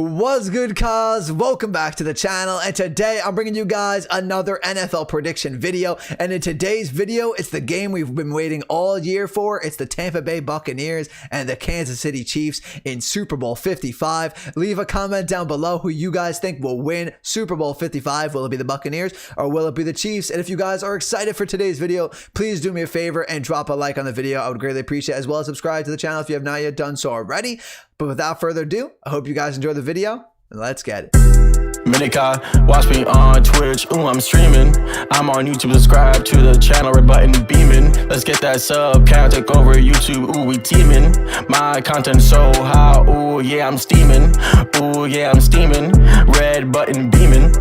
What's good, cuz? Welcome back to the channel, and today I'm bringing you guys another NFL prediction video. And in today's video, it's the game we've been waiting all year for. It's the Tampa Bay Buccaneers and the Kansas City Chiefs in Super Bowl 55. Leave a comment down below who you guys think will win Super Bowl 55. Will it be the Buccaneers or will it be the Chiefs? And if you guys are excited for today's video, please do me a favor and drop a like on the video. I would greatly appreciate it, as well as subscribe to the channel if you have not yet done so already. But without further ado, I hope you guys enjoy the video, and let's get it. Minica, watch me on Twitch, ooh, I'm streaming. I'm on YouTube, subscribe to the channel, red button beaming. Let's get that sub count, take over YouTube, ooh, we teaming. My content so high, ooh, yeah, I'm steaming. Ooh, yeah, I'm steaming, red button beaming.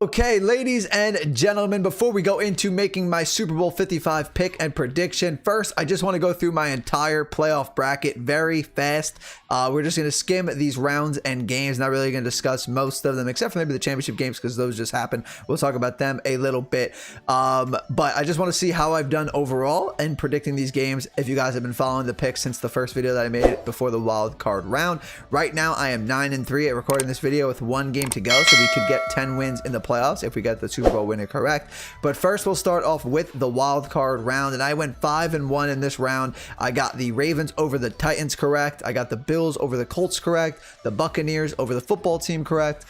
Okay, ladies and gentlemen, before we go into making my Super Bowl 55 pick and prediction, first, I just want to go through my entire playoff bracket very fast. We're just going to skim these rounds and games. Not really going to discuss most of them, except for maybe the championship games, because those just happened. We'll talk about them a little bit. But I just want to see how I've done overall in predicting these games. If you guys have been following the picks since the first video that I made before the wild card round. Right now, I am 9-3 at recording this video with one game to go, so we could get 10 wins in the playoffs if we get the Super Bowl winner correct. But first, we'll start off with the wild card round, and I went 5-1 in this round. I got the Ravens over the Titans correct. I got the Bills over the Colts correct. The Buccaneers over the football team correct.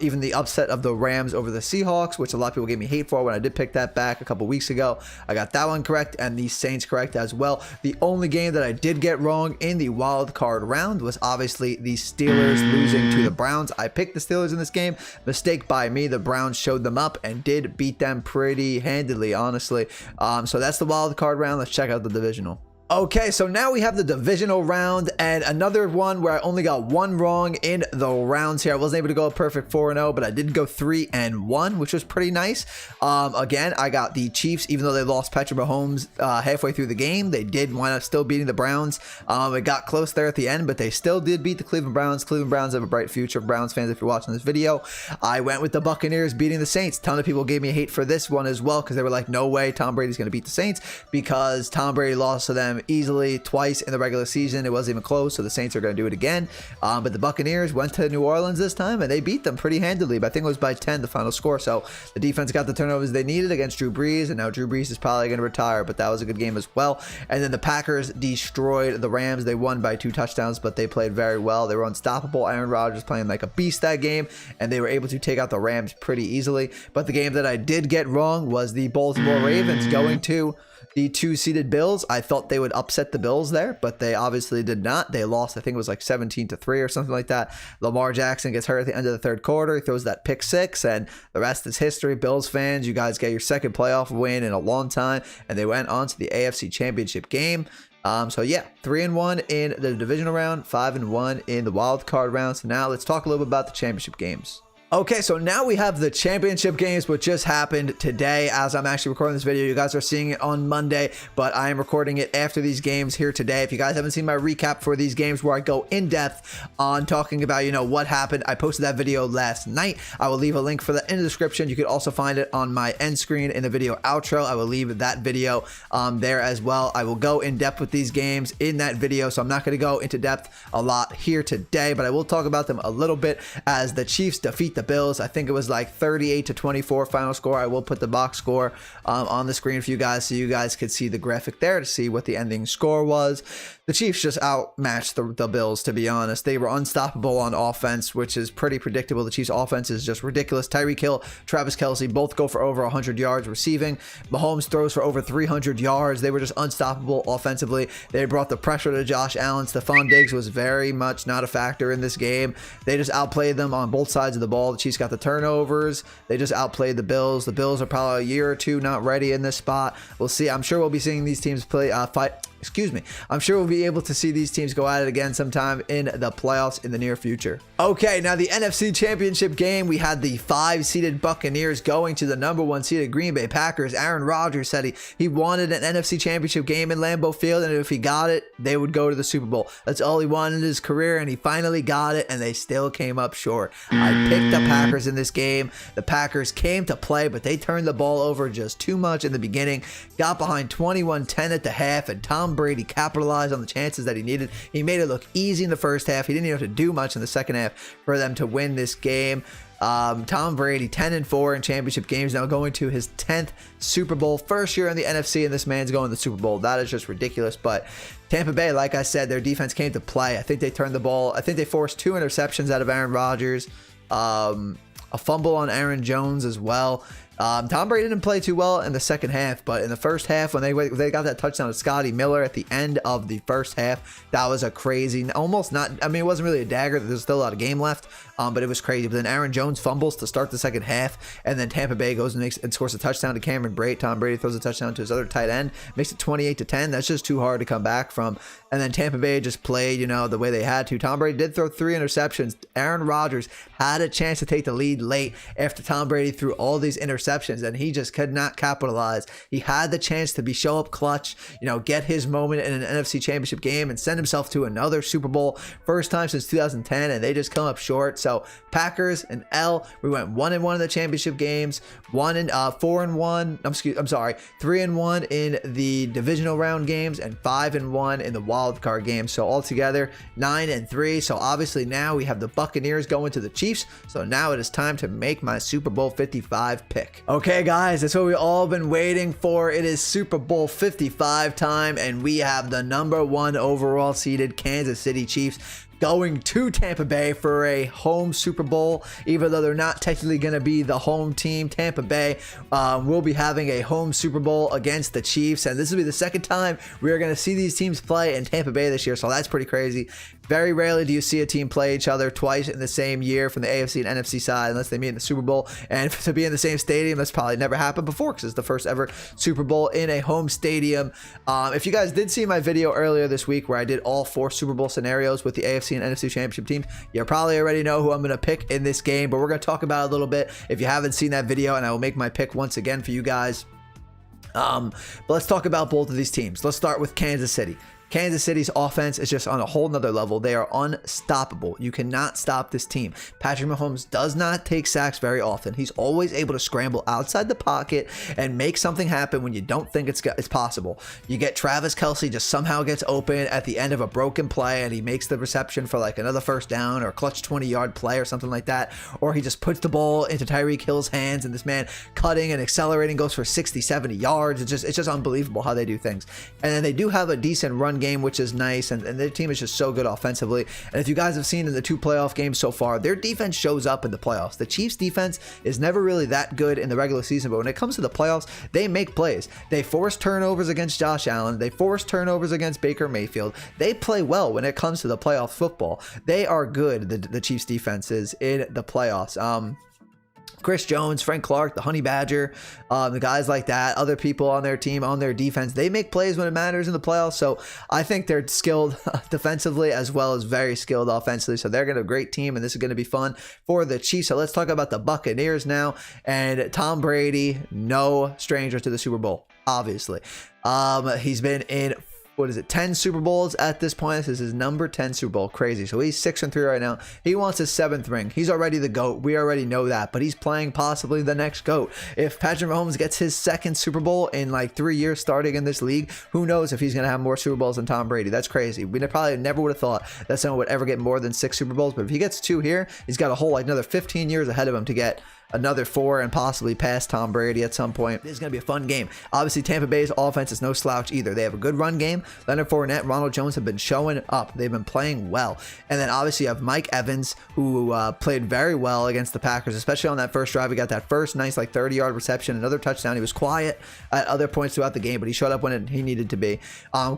Even the upset of the Rams over the Seahawks, which a lot of people gave me hate for when I did pick that back a couple weeks ago. I got that one correct, and the Saints correct as well. The only game that I did get wrong in the wild card round was obviously the Steelers losing to the Browns. I picked the Steelers in this game. Mistake by me. The Browns showed them up and did beat them pretty handily, honestly. So that's the wild card round. Let's check out the divisional. Okay, so now we have the divisional round, and another one where I only got one wrong in the rounds here. I wasn't able to go a perfect 4-0, but I did go 3-1, which was pretty nice. Again, I got the Chiefs, even though they lost Patrick Mahomes halfway through the game. They did wind up still beating the Browns. It got close there at the end, but they still did beat the Cleveland Browns. Cleveland Browns have a bright future. Browns fans, if you're watching this video. I went with the Buccaneers beating the Saints. A ton of people gave me hate for this one as well, because they were like, no way Tom Brady's going to beat the Saints, because Tom Brady lost to them easily twice in the regular season. It wasn't even close, so the Saints are going to do it again. But the Buccaneers went to New Orleans this time, and they beat them pretty handily. But I think it was by 10, the final score. So the defense got the turnovers they needed against Drew Brees, and now Drew Brees is probably going to retire, but that was a good game as well. And then the Packers destroyed the Rams. They won by 2 touchdowns, but they played very well. They were unstoppable. Aaron Rodgers playing like a beast that game, and they were able to take out the Rams pretty easily. But the game that I did get wrong was the Baltimore Ravens going to the 2-seeded Bills. I thought they would upset the Bills there, but they obviously did not. They lost, I think it was like 17-3 or something like that. Lamar Jackson gets hurt at the end of the third quarter. He throws that pick 6, and the rest is history. Bills fans, you guys get your second playoff win in a long time, and they went on to the AFC Championship game. So yeah, 3-1 in the divisional round, 5-1 in the wild card round. So now let's talk a little bit about the championship games. Okay, so now we have the championship games, which just happened today. As I'm actually recording this video, you guys are seeing it on Monday, but I am recording it after these games here today. If you guys haven't seen my recap for these games where I go in depth on talking about, you know, what happened, I posted that video last night. I will leave a link for that in the description. You could also find it on my end screen in the video outro. I will leave that video there as well. I will go in depth with these games in that video, so I'm not going to go into depth a lot here today, but I will talk about them a little bit as the Chiefs defeat the Bills. I think it was like 38-24 final score. I will put the box score on the screen for you guys, so you guys could see the graphic there to see what the ending score was. The Chiefs just outmatched the Bills, to be honest. They were unstoppable on offense, which is pretty predictable. The Chiefs offense is just ridiculous. Tyreek Hill, Travis Kelce both go for over 100 yards receiving. Mahomes throws for over 300 yards. They were just unstoppable offensively. They brought the pressure to Josh Allen. Stephon Diggs was very much not a factor in this game. They just outplayed them on both sides of the ball. The Chiefs got the turnovers. They just outplayed the Bills. The Bills are probably a year or two not ready in this spot. We'll see. I'm sure we'll be seeing these teams fight. Excuse me. I'm sure we'll be able to see these teams go at it again sometime in the playoffs in the near future. Okay, now the NFC Championship game, we had the 5-seeded Buccaneers going to the number 1-seeded Green Bay Packers. Aaron Rodgers said he wanted an NFC Championship game in Lambeau Field, and if he got it, they would go to the Super Bowl. That's all he wanted in his career, and he finally got it, and they still came up short. I picked the Packers in this game. The Packers came to play, but they turned the ball over just too much in the beginning, got behind 21-10 at the half, and Tom Tom Brady capitalized on the chances that he needed. He made it look easy in the first half. He didn't even have to do much in the second half for them to win this game. Tom Brady 10-4 in championship games, now going to his 10th Super Bowl, first year in the NFC, and this man's going to the Super Bowl. That is just ridiculous. But Tampa Bay, like I said, their defense came to play. I think they turned the ball. I think they forced 2 interceptions out of Aaron Rodgers, a fumble on Aaron Jones as well. Tom Brady didn't play too well in the second half, but in the first half, when they got that touchdown to Scotty Miller at the end of the first half, that was a crazy, almost not, I mean, it wasn't really a dagger. There's still a lot of game left, but it was crazy. But then Aaron Jones fumbles to start the second half, and then Tampa Bay goes and scores a touchdown to Cameron Brate. Tom Brady throws a touchdown to his other tight end, makes it 28-10. That's just too hard to come back from. And then Tampa Bay just played, you know, the way they had to. Tom Brady did throw 3 interceptions. Aaron Rodgers had a chance to take the lead late after Tom Brady threw all these interceptions, and he just could not capitalize. He had the chance to show up clutch, you know, get his moment in an NFC Championship game and send himself to another Super Bowl. First time since 2010, and they just come up short. So Packers and L, we went 1-1 in the championship games, 4-1. I'm sorry, 3-1 in the divisional round games, and 5-1 in the wild card games. So altogether 9-3. So obviously now we have the Buccaneers going to the Chiefs. So now it is time to make my Super Bowl 55 pick. Okay, guys, that's what we've all been waiting for. It is Super Bowl 55 time, and we have the #1 overall seeded Kansas City Chiefs going to Tampa Bay for a home Super Bowl. Even though they're not technically going to be the home team, Tampa Bay will be having a home Super Bowl against the Chiefs, and this will be the second time we are going to see these teams play in Tampa Bay this year, so that's pretty crazy. Very rarely do you see a team play each other twice in the same year from the AFC and NFC side unless they meet in the Super Bowl. And to be in the same stadium, that's probably never happened before because it's the first ever Super Bowl in a home stadium. If you guys did see my video earlier this week where I did all 4 Super Bowl scenarios with the AFC and NFC Championship teams, you probably already know who I'm going to pick in this game, but we're going to talk about it a little bit if you haven't seen that video, and I will make my pick once again for you guys. But let's talk about both of these teams. Let's start with Kansas City. Kansas City's offense is just on a whole nother level. They are unstoppable. You cannot stop this team. Patrick Mahomes does not take sacks very often. He's always able to scramble outside the pocket and make something happen when you don't think it's possible. You get Travis Kelce just somehow gets open at the end of a broken play, and he makes the reception for like another first down or a clutch 20-yard play or something like that. Or he just puts the ball into Tyreek Hill's hands, and this man cutting and accelerating goes for 60, 70 yards. It's just unbelievable how they do things. And then they do have a decent run game, which is nice, and their team is just so good offensively. And if you guys have seen in the 2 playoff games so far, their defense shows up in the playoffs. The Chiefs defense is never really that good in the regular season, but when it comes to the playoffs, they make plays. They force turnovers against Josh Allen. They force turnovers against Baker Mayfield. They play well when it comes to the playoff football. They are good, the Chiefs defense is in the playoffs. Chris Jones, Frank Clark, the Honey Badger, the guys like that, other people on their team, on their defense, they make plays when it matters in the playoffs. So I think they're skilled defensively as well as very skilled offensively. So they're going to have a great team, and this is going to be fun for the Chiefs. So let's talk about the Buccaneers now. And Tom Brady, no stranger to the Super Bowl, obviously. He's been in 10 Super Bowls at this point. This is his number 10 Super Bowl. Crazy. So he's 6-3 right now. He wants his 7th ring. He's already the GOAT. We already know that, but he's playing possibly the next GOAT. If Patrick Mahomes gets his 2nd Super Bowl in like 3 years starting in this league, who knows if he's going to have more Super Bowls than Tom Brady. That's crazy. We probably never would have thought that someone would ever get more than 6 Super Bowls, but if he gets 2 here, he's got a whole another 15 years ahead of him to get another 4 and possibly pass Tom Brady at some point. This is going to be a fun game. Obviously, Tampa Bay's offense is no slouch either. They have a good run game. Leonard Fournette, Ronald Jones have been showing up. They've been playing well. And then obviously you have Mike Evans, who played very well against the Packers, especially on that first drive. He got that first nice like 30-yard reception, another touchdown. He was quiet at other points throughout the game, but he showed up when he needed to be.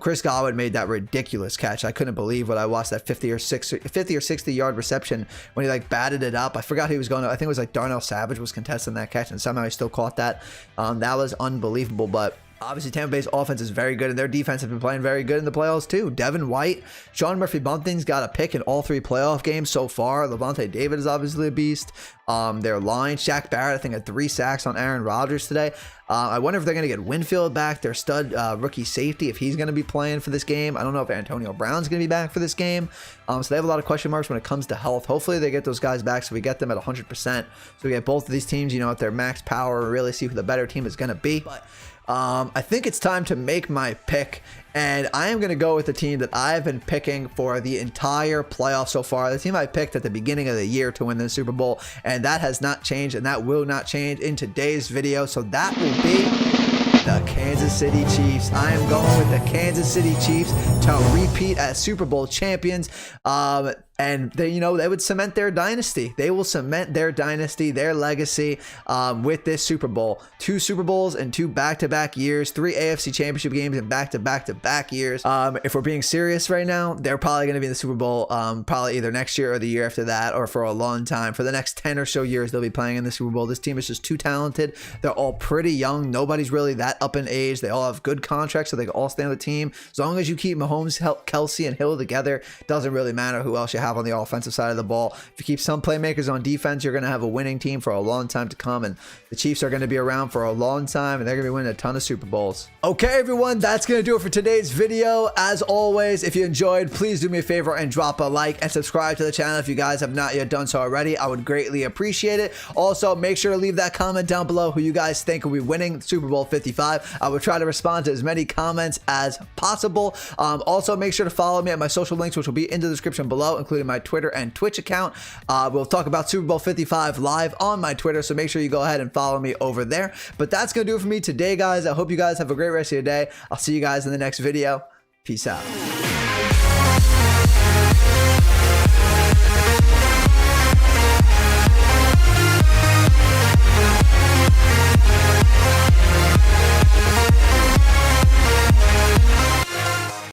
Chris Godwin made that ridiculous catch. I couldn't believe what I watched, that 50 or 60-yard reception when he like batted it up. I forgot he was going to, I think it was like Darnell Savage was contesting that catch, and somehow he still caught that. That was unbelievable. But obviously Tampa Bay's offense is very good, and their defense have been playing very good in the playoffs too. Devin White, Sean Murphy-Bunting's got a pick in all 3 playoff games so far. Levante David is obviously a beast. Their line, Shaq Barrett, I think had 3 sacks on Aaron Rodgers today. I wonder if they're going to get Winfield back, their stud rookie safety, if he's going to be playing for this game. I don't know if Antonio Brown's going to be back for this game. So they have a lot of question marks when it comes to health. Hopefully they get those guys back so we get them at 100%. So we get both of these teams, you know, at their max power and really see who the better team is going to be. But I think it's time to make my pick, and I am going to go with the team that I've been picking for the entire playoff so far. The team I picked at the beginning of the year to win the Super Bowl, and that has not changed, and that will not change in today's video. So that will be the Kansas City Chiefs. I am going with the Kansas City Chiefs to repeat as Super Bowl champions. And they, you know, they would cement their dynasty. They will cement their dynasty, their legacy with this Super Bowl. 2 Super Bowls in 2 back-to-back years, 3 AFC Championship games in back-to-back years. If we're being serious right now, they're probably going to be in the Super Bowl probably either next year or the year after that, or for a long time. For the next 10 or so years, they'll be playing in the Super Bowl. This team is just too talented. They're all pretty young. Nobody's really that up in age. They all have good contracts, so they can all stay on the team. As long as you keep Mahomes, Kelsey, and Hill together, doesn't really matter who else you have on the offensive side of the ball. If you keep some playmakers on defense, you're going to have a winning team for a long time to come, and the Chiefs are going to be around for a long time, and they're going to be winning a ton of Super Bowls. Okay, everyone, that's going to do it for today's video. As always, if you enjoyed, please do me a favor and drop a like and subscribe to the channel if you guys have not yet done so already. I would greatly appreciate it. Also, make sure to leave that comment down below who you guys think will be winning Super Bowl 55. I will try to respond to as many comments as possible. Also, make sure to follow me at my social links, which will be in the description below, including my Twitter and Twitch account. We'll talk about Super Bowl 55 live on my Twitter, so make sure you go ahead and follow me over there. But that's gonna do it for me today, guys. I hope you guys have a great rest of your day. I'll see you guys in the next video. Peace out.